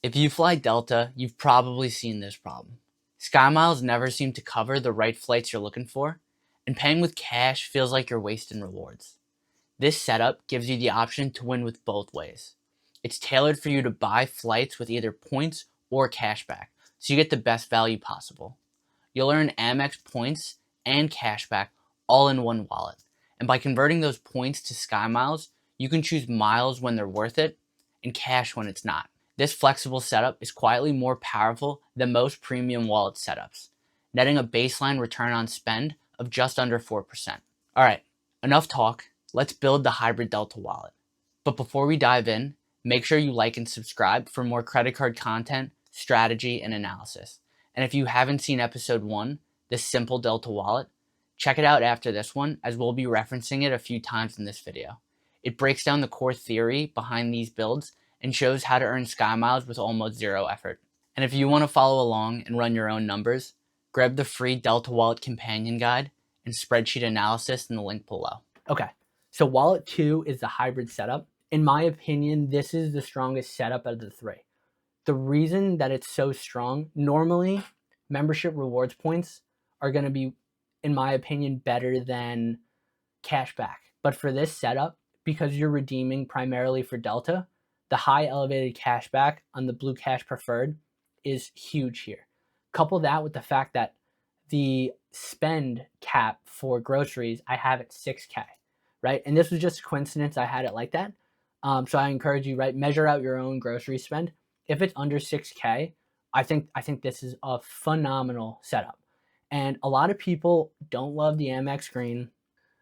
If you fly Delta, you've probably seen this problem. SkyMiles never seem to cover the right flights you're looking for, and paying with cash feels like you're wasting rewards. This setup gives you the option to win with both ways. It's tailored for you to buy flights with either points or cashback, so you get the best value possible. You'll earn Amex points and cashback all in one wallet. And by converting those points to SkyMiles, you can choose miles when they're worth it and cash when it's not. This flexible setup is quietly more powerful than most premium wallet setups, netting a baseline return on spend of just under 4%. All right, enough talk. Let's build the hybrid Delta wallet. But before we dive in, make sure you like and subscribe for more credit card content, strategy, and analysis. And if you haven't seen episode 1, this simple Delta wallet, check it out after this one, as we'll be referencing it a few times in this video. It breaks down the core theory behind these builds and shows how to earn SkyMiles with almost zero effort. And if you want to follow along and run your own numbers, grab the free Delta Wallet Companion Guide and spreadsheet analysis in the link below. Okay, so Wallet 2 is the hybrid setup. In my opinion, this is the strongest setup out of the three. The reason that it's so strong, normally membership rewards points are going to be, in my opinion, better than cashback. But for this setup, because you're redeeming primarily for Delta, the high elevated cashback on the Blue Cash Preferred is huge here. Couple that with the fact that the spend cap for groceries, I have at 6K, right? And this was just a coincidence I had it like that. So I encourage you, right, measure out your own grocery spend. If it's under 6K, I think this is a phenomenal setup. And a lot of people don't love the Amex Green.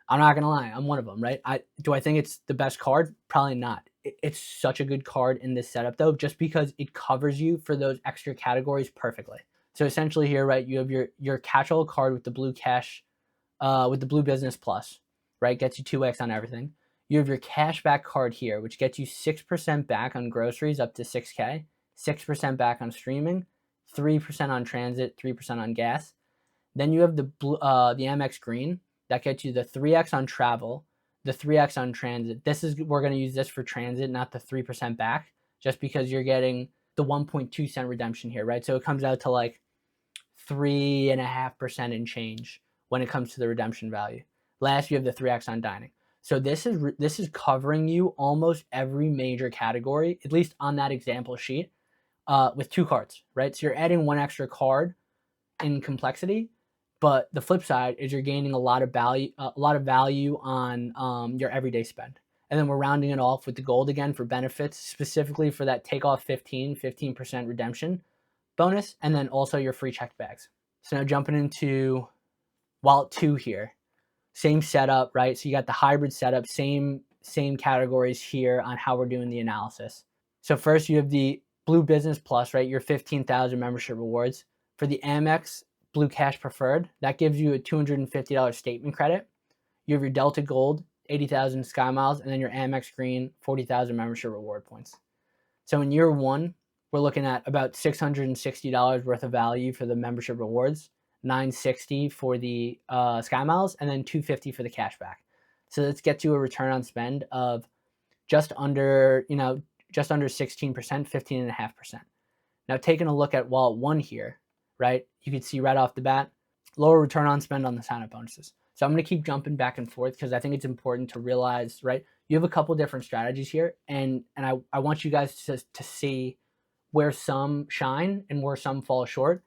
I'm not gonna lie, I'm one of them, right? Do I think it's the best card? Probably not. It's such a good card in this setup though, just because it covers you for those extra categories perfectly. So essentially here, right, you have your catch-all card with the Blue Cash, with the Blue Business Plus, right? Gets you 2x on everything. You have your cashback card here, which gets you 6% back on groceries up to 6K, 6% back on streaming, 3% on transit, 3% on gas. Then you have the Amex Green that gets you the 3x on travel, the 3x on transit. We're going to use this for transit, not the 3% back, just because you're getting the 1.2 cent redemption here, right? So it comes out to like 3.5% in change when it comes to the redemption value. Last, you have the 3x on dining. So this is covering you almost every major category, at least on that example sheet, with 2 cards, right? So you're adding 1 extra card in complexity, but the flip side is you're gaining a lot of value on your everyday spend. And then we're rounding it off with the gold again for benefits, specifically for that takeoff 15% redemption bonus, and then also your free checked bags. So now jumping into Wallet 2 here. Same setup, right? So you got the hybrid setup, same categories here on how we're doing the analysis. So first you have the Blue Business Plus, right? Your 15,000 membership rewards. For the Amex Blue Cash Preferred, that gives you a $250 statement credit. You have your Delta Gold, 80,000 SkyMiles, and then your Amex Green, 40,000 membership reward points. So in year 1, we're looking at about $660 worth of value for the membership rewards, $960 for the SkyMiles, and then $250 for the cashback. So this gets you a return on spend of just under 16%, 15.5%. Now taking a look at Wallet 1 here, right, you can see right off the bat, lower return on spend on the sign-up bonuses. So I'm going to keep jumping back and forth because I think it's important to realize, right, you have a couple different strategies here, and I want you guys to see where some shine and where some fall short,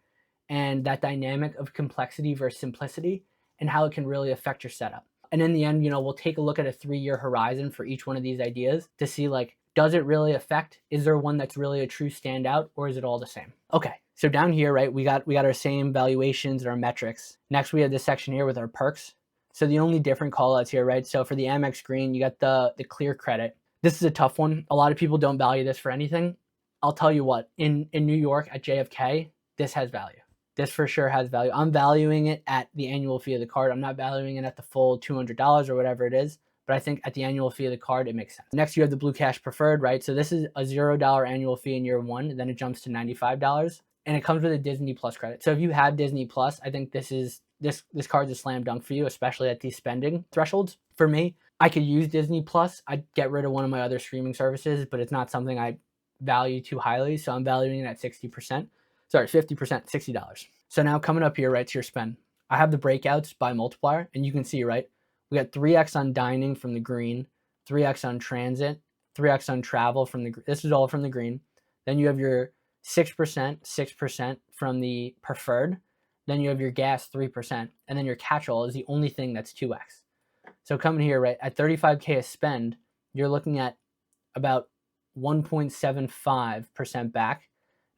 and that dynamic of complexity versus simplicity and how it can really affect your setup. And in the end, we'll take a look at a 3-year horizon for each one of these ideas to see, like, does it really affect? Is there one that's really a true standout, or is it all the same? Okay, so down here, right, we got our same valuations and our metrics. Next, we have this section here with our perks. So the only different callouts here, right? So for the Amex Green, you got the clear credit. This is a tough one. A lot of people don't value this for anything. I'll tell you what, in New York at JFK, this has value. This for sure has value. I'm valuing it at the annual fee of the card. I'm not valuing it at the full $200 or whatever it is, but I think at the annual fee of the card, it makes sense. Next, you have the Blue Cash Preferred, right? So this is a $0 annual fee in year 1, and then it jumps to $95, and it comes with a Disney Plus credit. So if you have Disney Plus, I think this card's a slam dunk for you, especially at these spending thresholds. For me, I could use Disney Plus. I'd get rid of one of my other streaming services, but it's not something I value too highly, so I'm valuing it at 60%. Sorry, 50%, $60. So now coming up here, right, to your spend. I have the breakouts by multiplier, and you can see, right, we got 3x on dining from the green, 3x on transit, 3x on travel from the, this is all from the green. Then you have your 6% from the preferred. Then you have your gas 3%, and then your catch-all is the only thing that's 2x. So coming here, right, at 35K a spend, you're looking at about 1.75% back.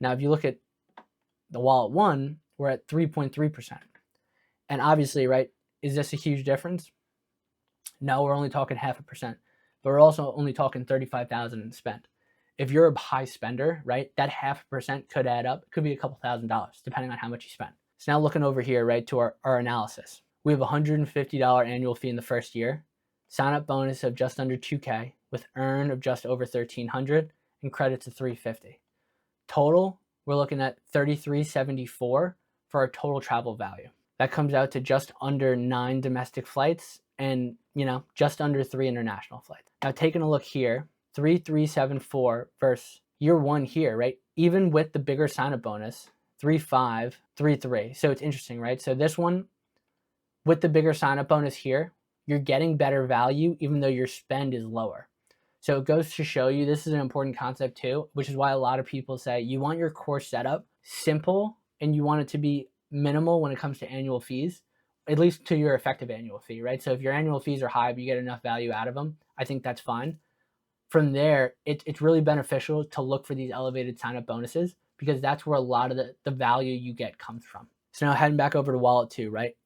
Now, if you look at the wallet one, we're at 3.3%. And obviously, right, is this a huge difference? No, we're only talking 0.5%, but we're also only talking 35,000 in spend. If you're a high spender, right, that 0.5% could add up. It could be a couple $1,000s, depending on how much you spend. So now looking over here, right, to our analysis. We have a $150 annual fee in the first year, sign-up bonus of just under 2K, with earn of just over 1,300, and credits of 350. Total, we're looking at 3,374 for our total travel value. That comes out to just under 9 domestic flights and, just under 3 international flights. Now taking a look here, 3,374 versus year one here, right? Even with the bigger sign-up bonus, 3,5, 3,3. So it's interesting, right? So this one, with the bigger sign-up bonus here, you're getting better value even though your spend is lower. So it goes to show you, this is an important concept too, which is why a lot of people say you want your course setup simple and you want it to be minimal when it comes to annual fees, at least to your effective annual fee, right? So if your annual fees are high, but you get enough value out of them, I think that's fine. From there, it's really beneficial to look for these elevated sign-up bonuses because that's where a lot of the value you get comes from. So now heading back over to Wallet 2, right?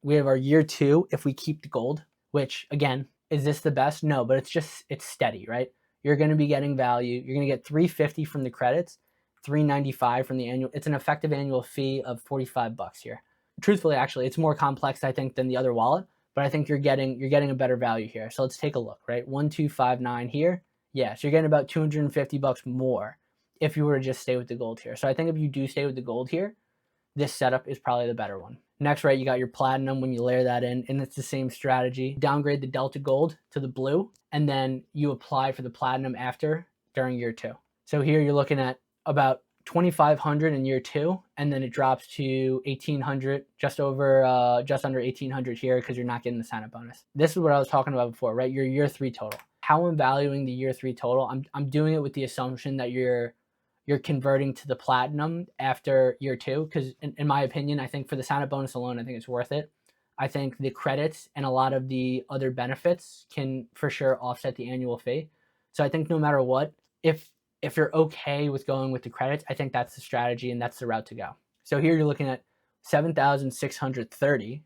We have our year 2 if we keep the gold, which again, is this the best? No, but it's steady, right? You're going to be getting value. You're going to get 350 from the credits, 395 from the annual. It's an effective annual fee of $45 here. Truthfully, actually, it's more complex, I think, than the other wallet, but I think you're getting a better value here. So let's take a look, right? 1259 here. Yeah, so you're getting about $250 more if you were to just stay with the gold here. So I think if you do stay with the gold here, this setup is probably the better one. Next, right, you got your platinum when you layer that in, and it's the same strategy. Downgrade the Delta Gold to the blue, and then you apply for the platinum after during year 2. So here you're looking at about 2,500 in year 2, and then it drops to 1,800, just under 1,800 here because you're not getting the sign-up bonus. This is what I was talking about before, right? Your year 3 total. How I'm valuing the year 3 total, I'm doing it with the assumption that you're converting to the platinum after year 2, because in my opinion, I think for the sign-up bonus alone, I think it's worth it. I think the credits and a lot of the other benefits can for sure offset the annual fee. So I think no matter what, if you're okay with going with the credits, I think that's the strategy and that's the route to go. So here you're looking at 7,630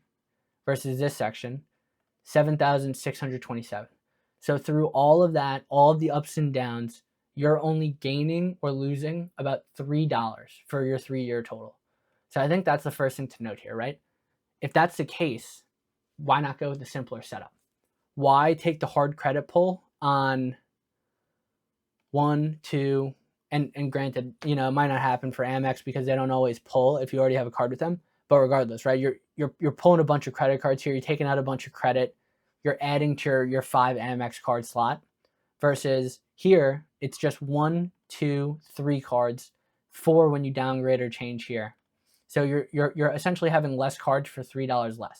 versus this section, 7,627. So through all of that, all of the ups and downs, you're only gaining or losing about $3 for your 3-year total. So I think that's the first thing to note here, right? If that's the case, why not go with the simpler setup? Why take the hard credit pull on 1, 2, and granted, it might not happen for Amex because they don't always pull if you already have a card with them. But regardless, right? You're pulling a bunch of credit cards here. You're taking out a bunch of credit. You're adding to your 5 Amex card slot versus here, it's just 1, 2, 3 cards, 4 when you downgrade or change here. So you're essentially having less cards for $3 less.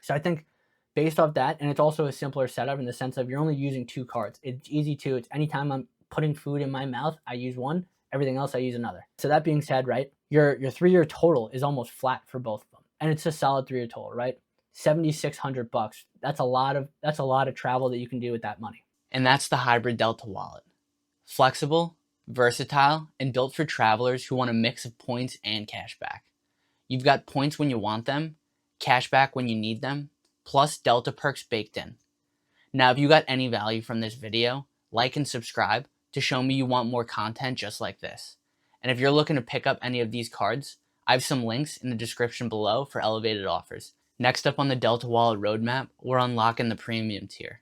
So I think based off that, and it's also a simpler setup in the sense of you're only using 2 cards. It's easy to, it's anytime I'm putting food in my mouth, I use one, everything else I use another. So that being said, right, your 3-year total is almost flat for both of them. And it's a solid 3-year total, right? $7,600. That's a lot of travel that you can do with that money. And that's the hybrid Delta wallet. Flexible, versatile, and built for travelers who want a mix of points and cashback. You've got points when you want them, cashback when you need them, plus Delta perks baked in. Now, if you got any value from this video, like and subscribe to show me you want more content just like this. And if you're looking to pick up any of these cards, I have some links in the description below for elevated offers. Next up on the Delta Wallet roadmap, we're unlocking the premium tier.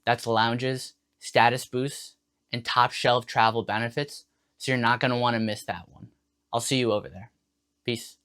That's lounges, status boosts, and top shelf travel benefits, so you're not going to want to miss that one. I'll see you over there. Peace.